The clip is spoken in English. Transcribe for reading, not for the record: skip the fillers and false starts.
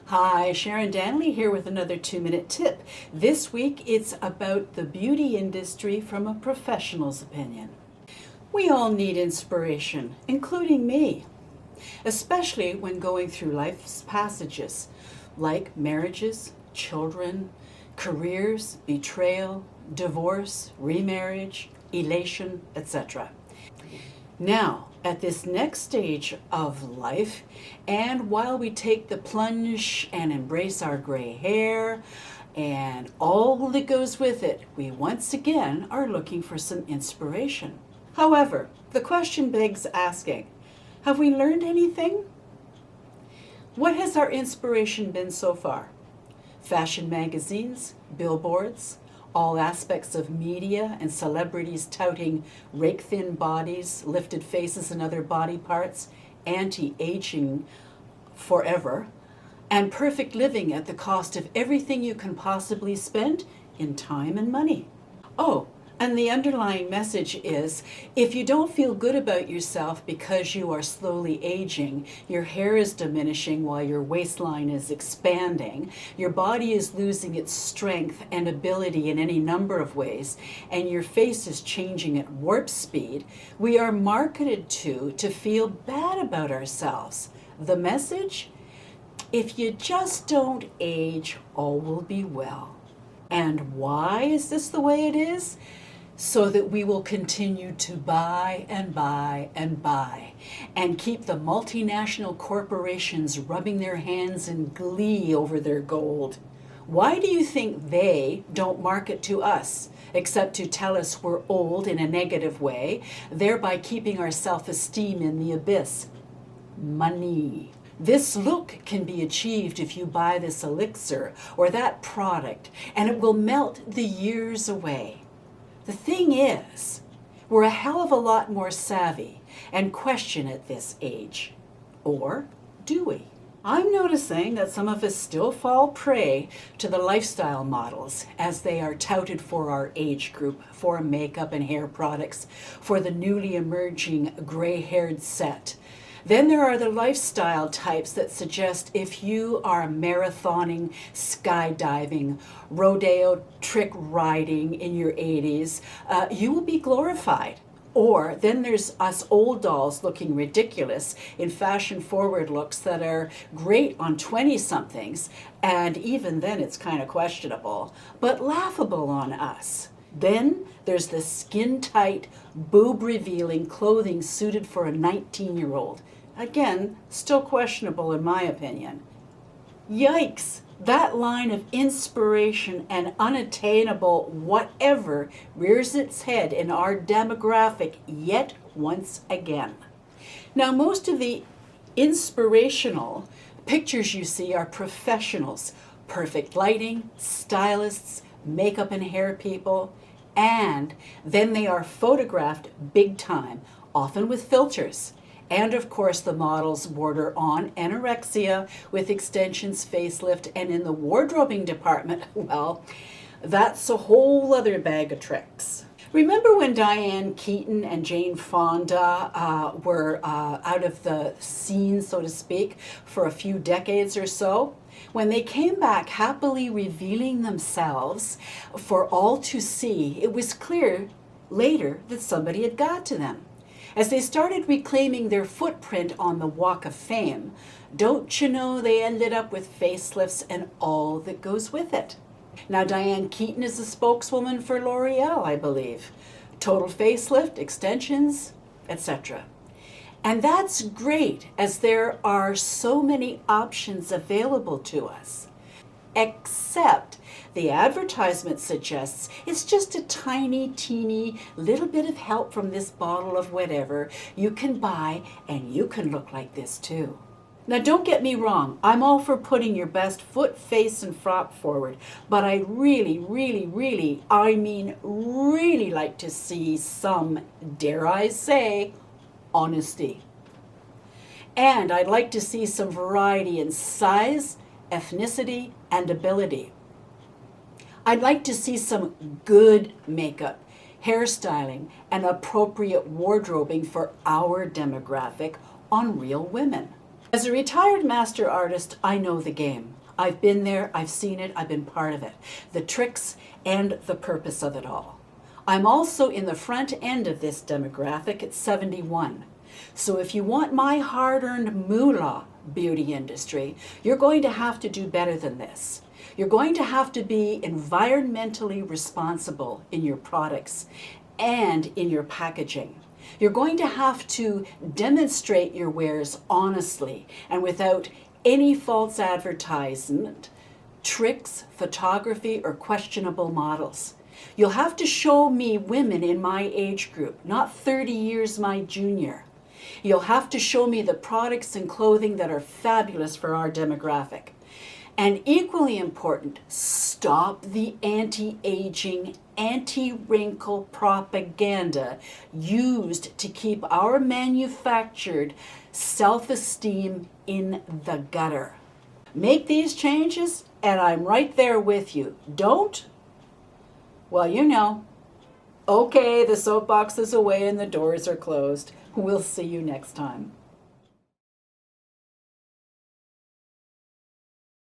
Hi, Sharon Danley here with another 2-minute tip. This week it's about the beauty industry from a professional's opinion. We all need inspiration, including me, especially when going through life's passages like marriages, children, careers, betrayal, divorce, remarriage, elation, etc. Now, at this next stage of life, and while we take the plunge and embrace our gray hair and all that goes with it, we once again are looking for some inspiration. However, the question begs asking, have we learned anything? What has our inspiration been so far? Fashion magazines, billboards, all aspects of media and celebrities touting rake-thin bodies, lifted faces and other body parts, anti-aging forever, and perfect living at the cost of everything you can possibly spend in time and money. Oh, and the underlying message is, if you don't feel good about yourself because you are slowly aging, your hair is diminishing while your waistline is expanding, your body is losing its strength and ability in any number of ways, and your face is changing at warp speed, we are marketed to feel bad about ourselves. The message? If you just don't age, all will be well. And why is this the way it is? So that we will continue to buy and buy and buy and keep the multinational corporations rubbing their hands in glee over their gold. Why do you think they don't market to us, except to tell us we're old in a negative way, thereby keeping our self-esteem in the abyss? Money. This look can be achieved if you buy this elixir or that product, and it will melt the years away. The thing is, we're a hell of a lot more savvy and question at this age. Or do we? I'm noticing that some of us still fall prey to the lifestyle models as they are touted for our age group, for makeup and hair products, for the newly emerging gray-haired set. Then there are the lifestyle types that suggest if you are marathoning, skydiving, rodeo trick riding in your 80s, you will be glorified. Or then there's us old dolls looking ridiculous in fashion-forward looks that are great on 20-somethings, and even then it's kind of questionable, but laughable on us. Then there's the skin-tight, boob-revealing clothing suited for a 19-year-old. Again, still questionable in my opinion. Yikes! That line of inspiration and unattainable whatever rears its head in our demographic yet once again. Now, most of the inspirational pictures you see are professionals, perfect lighting, stylists, makeup and hair people, and then they are photographed big time, often with filters. And of course the models border on anorexia with extensions, facelift, and in the wardrobing department, well, that's a whole other bag of tricks. Remember when Diane Keaton and Jane Fonda were out of the scene, so to speak, for a few decades or so? When they came back happily revealing themselves for all to see, it was clear later that somebody had got to them. As they started reclaiming their footprint on the Walk of Fame, don't you know they ended up with facelifts and all that goes with it? Now, Diane Keaton is a spokeswoman for L'Oreal, I believe. Total facelift, extensions, etc. And that's great, as there are so many options available to us. Except the advertisement suggests it's just a tiny, teeny little bit of help from this bottle of whatever you can buy, and you can look like this too. Now, don't get me wrong, I'm all for putting your best foot, face, and front forward, but I really like to see some, dare I say, honesty. And I'd like to see some variety in size, ethnicity, and ability. I'd like to see some good makeup, hairstyling, and appropriate wardrobing for our demographic on real women. As a retired master artist, I know the game. I've been there, I've seen it, I've been part of it. The tricks and the purpose of it all. I'm also in the front end of this demographic at 71. So if you want my hard-earned moolah beauty industry, you're going to have to do better than this. You're going to have to be environmentally responsible in your products and in your packaging. You're going to have to demonstrate your wares honestly and without any false advertisement, tricks, photography, or questionable models. You'll have to show me women in my age group, not 30 years my junior. You'll have to show me the products and clothing that are fabulous for our demographic. And equally important, stop the anti-aging, anti-wrinkle propaganda used to keep our manufactured self-esteem in the gutter. Make these changes and I'm right there with you. Don't? Well, you know. Okay, the soapbox is away and the doors are closed. We'll see you next time.